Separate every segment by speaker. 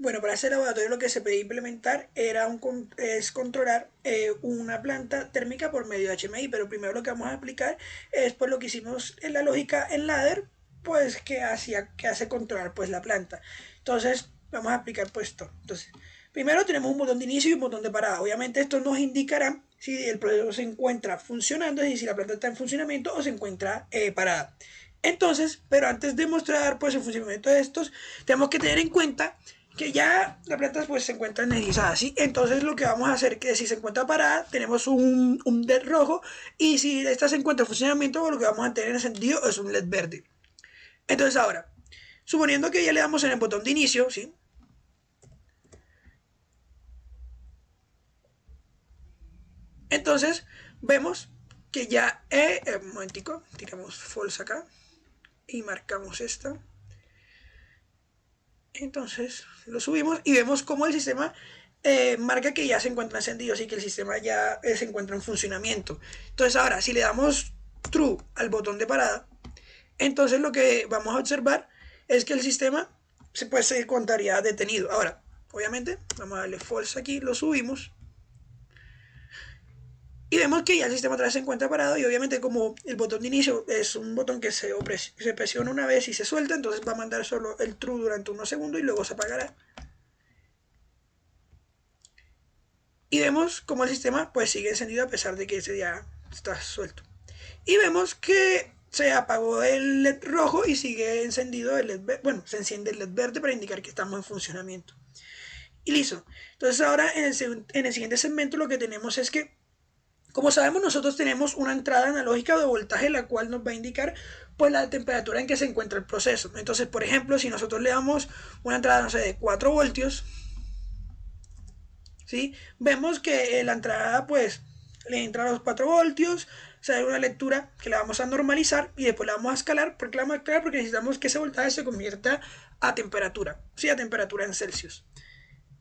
Speaker 1: Bueno, para este laboratorio lo que se pedía implementar es controlar una planta térmica por medio de HMI, pero primero lo que vamos a explicar es pues lo que hicimos en la lógica en ladder, pues que hace controlar pues la planta. Entonces vamos a explicar pues esto. Entonces, primero tenemos un botón de inicio y un botón de parada. Obviamente esto nos indicará si el proceso se encuentra funcionando, es decir, si la planta está en funcionamiento o se encuentra parada. Entonces, pero antes de mostrar pues el funcionamiento de estos, tenemos que tener en cuenta que ya la planta pues se encuentra energizada, ¿sí? Entonces lo que vamos a hacer es que si se encuentra parada, tenemos un LED rojo, y si esta se encuentra en funcionamiento, lo que vamos a tener encendido es un LED verde. Entonces ahora, suponiendo que ya le damos en el botón de inicio, ¿sí? Entonces vemos que ya, un momentico, tiramos false acá y marcamos esta. Entonces lo subimos y vemos cómo el sistema marca que ya se encuentra encendido, así que el sistema ya se encuentra en funcionamiento. Entonces ahora, si le damos true al botón de parada, entonces lo que vamos a observar es que el sistema se encontraría detenido. Ahora, obviamente, vamos a darle false aquí, lo subimos y vemos que ya el sistema otra vez se encuentra parado, y obviamente como el botón de inicio es un botón que se presiona una vez y se suelta, entonces va a mandar solo el true durante unos segundos y luego se apagará. Y vemos como el sistema pues sigue encendido a pesar de que ese ya está suelto. Y vemos que se apagó el LED rojo y sigue encendido el LED verde. Bueno, se enciende el LED verde para indicar que estamos en funcionamiento. Y listo. Entonces ahora en el siguiente segmento lo que tenemos es que, como sabemos, nosotros tenemos una entrada analógica de voltaje, la cual nos va a indicar pues la temperatura en que se encuentra el proceso. Entonces, por ejemplo, si nosotros le damos una entrada, no sé, de 4 voltios, ¿sí? Vemos que la entrada pues le entra a los 4 voltios, sale una lectura que la vamos a normalizar y después la vamos a escalar. ¿Por qué la vamos a escalar? Porque necesitamos que ese voltaje se convierta a temperatura, ¿sí? A temperatura en Celsius.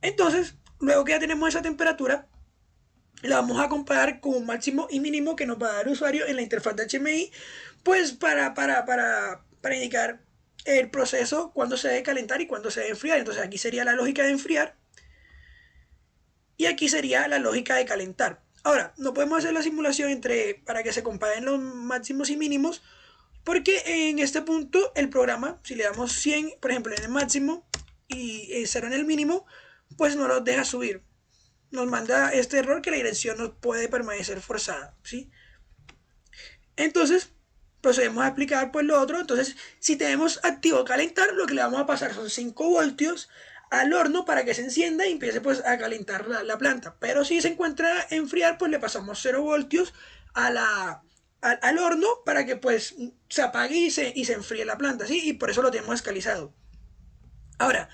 Speaker 1: Entonces, luego que ya tenemos esa temperatura, la vamos a comparar con un máximo y mínimo que nos va a dar el usuario en la interfaz de HMI, pues para indicar el proceso, cuándo se debe calentar y cuándo se debe enfriar. Entonces aquí sería la lógica de enfriar y aquí sería la lógica de calentar. Ahora, no podemos hacer la simulación para que se comparen los máximos y mínimos, porque en este punto el programa, si le damos 100, por ejemplo, en el máximo y 0 en el mínimo, pues no los deja subir. Nos manda este error que la dirección no puede permanecer forzada, ¿sí? Entonces, procedemos a explicar pues lo otro. Entonces, si tenemos activo calentar, lo que le vamos a pasar son 5 voltios al horno para que se encienda y empiece pues a calentar la planta. Pero si se encuentra enfriar, pues le pasamos 0 voltios al horno para que pues se apague y se enfríe la planta, ¿sí? Y por eso lo tenemos escalizado. Ahora,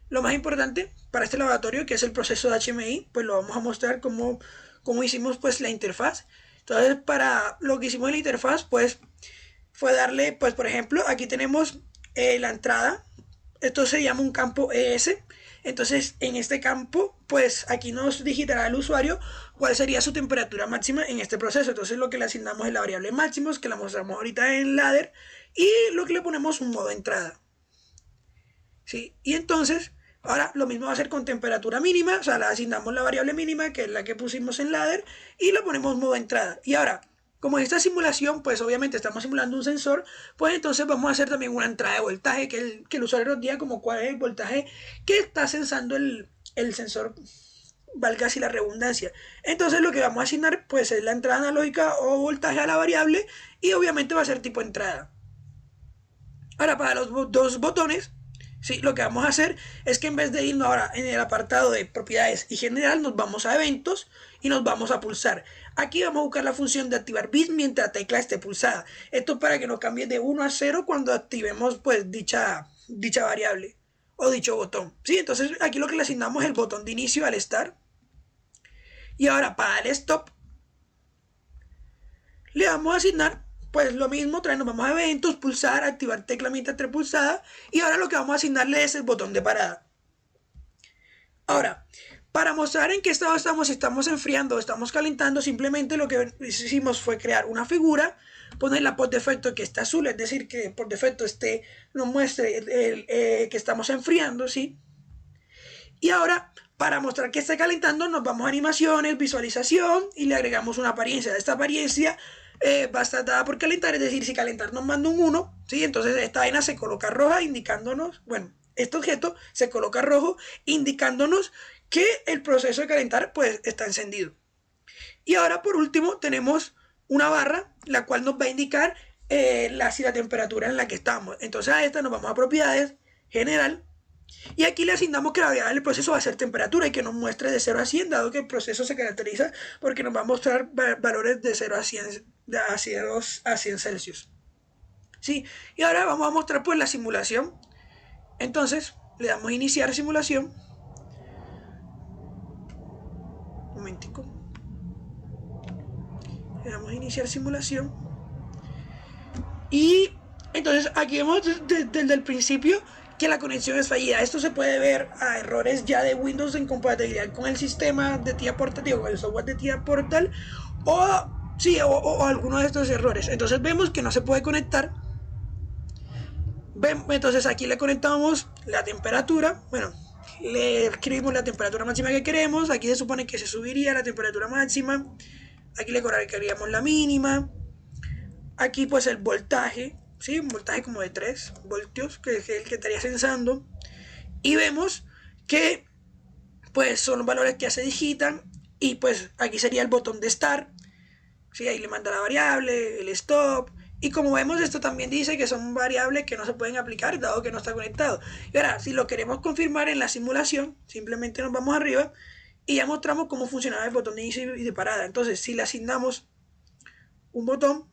Speaker 1: lo más importante para este laboratorio, que es el proceso de HMI, pues lo vamos a mostrar cómo hicimos pues la interfaz. Entonces, para lo que hicimos en la interfaz, pues fue darle, pues por ejemplo, aquí tenemos la entrada. Esto se llama un campo ES. Entonces, en este campo, pues aquí nos digitará el usuario cuál sería su temperatura máxima en este proceso. Entonces, lo que le asignamos es la variable máximos, que la mostramos ahorita en ladder, y lo que le ponemos un modo entrada. ¿Sí? Y entonces, ahora lo mismo va a ser con temperatura mínima, o sea, le asignamos la variable mínima, que es la que pusimos en ladder, y la ponemos modo entrada. Y ahora, como en esta simulación, pues obviamente estamos simulando un sensor, pues entonces vamos a hacer también una entrada de voltaje, que el usuario nos diga como cuál es el voltaje que está sensando el sensor, valga así la redundancia. Entonces lo que vamos a asignar pues es la entrada analógica o voltaje a la variable, y obviamente va a ser tipo entrada. Ahora, para los dos botones, sí, lo que vamos a hacer es que en vez de irnos ahora en el apartado de propiedades y general, nos vamos a eventos y nos vamos a pulsar. Aquí vamos a buscar la función de activar bit mientras la tecla esté pulsada. Esto para que nos cambie de 1 a 0 cuando activemos pues dicha variable o dicho botón. Sí, entonces aquí lo que le asignamos es el botón de inicio al start. Y ahora para el stop le vamos a asignar pues lo mismo. Otra vez nos vamos a eventos, pulsar, activar tecla mientras esté pulsada, y ahora lo que vamos a asignarle es el botón de parada. Ahora, para mostrar en qué estado estamos, si estamos enfriando o estamos calentando, simplemente lo que hicimos fue crear una figura, ponerla por defecto que está azul, es decir, que por defecto nos muestre que estamos enfriando, ¿sí? Y ahora, para mostrar que está calentando, nos vamos a animaciones, visualización y le agregamos una apariencia. Esta apariencia va a estar dada por calentar, es decir, si calentar nos manda un 1, ¿sí? Entonces esta vaina se coloca roja indicándonos, bueno, este objeto se coloca rojo indicándonos que el proceso de calentar pues está encendido. Y ahora por último tenemos una barra la cual nos va a indicar la temperatura en la que estamos. Entonces a esta nos vamos a propiedades, general, y aquí le asignamos que la variable del proceso va a ser temperatura y que nos muestre de 0 a 100, dado que el proceso se caracteriza porque nos va a mostrar valores de 0 a 100, a 0 a 100 Celsius. ¿Sí? Y ahora vamos a mostrar pues la simulación. Entonces le damos iniciar simulación. Un momentico. Le damos iniciar simulación. Y entonces aquí vemos desde el principio que la conexión es fallida. Esto se puede ver a errores ya de Windows en compatibilidad con el sistema de TIA Portal, digo, el software de TIA Portal, o alguno de estos errores. Entonces vemos que no se puede conectar. Entonces aquí le conectamos la temperatura. Bueno, le escribimos la temperatura máxima que queremos. Aquí se supone que se subiría la temperatura máxima. Aquí le colocaríamos la mínima. Aquí pues el voltaje, ¿sí? Un voltaje como de 3 voltios, que es el que estaría sensando. Y vemos que pues son los valores que ya se digitan. Y pues aquí sería el botón de Start, ¿sí? Ahí le manda la variable, el stop. Y como vemos, esto también dice que son variables que no se pueden aplicar dado que no está conectado. Y ahora, si lo queremos confirmar en la simulación, simplemente nos vamos arriba y ya mostramos cómo funcionaba el botón de inicio y de parada. Entonces, si le asignamos un botón,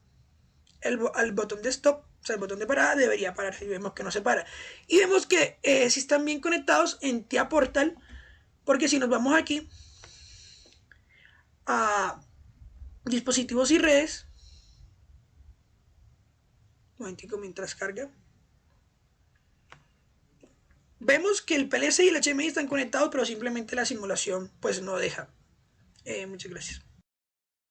Speaker 1: al botón de stop, o sea, el botón de parada debería parar si vemos que no se para. Y vemos que si están bien conectados en TIA Portal, porque si nos vamos aquí a dispositivos y redes, un momentico mientras carga, vemos que el PLC y el HMI están conectados, pero simplemente la simulación pues no deja. Muchas gracias.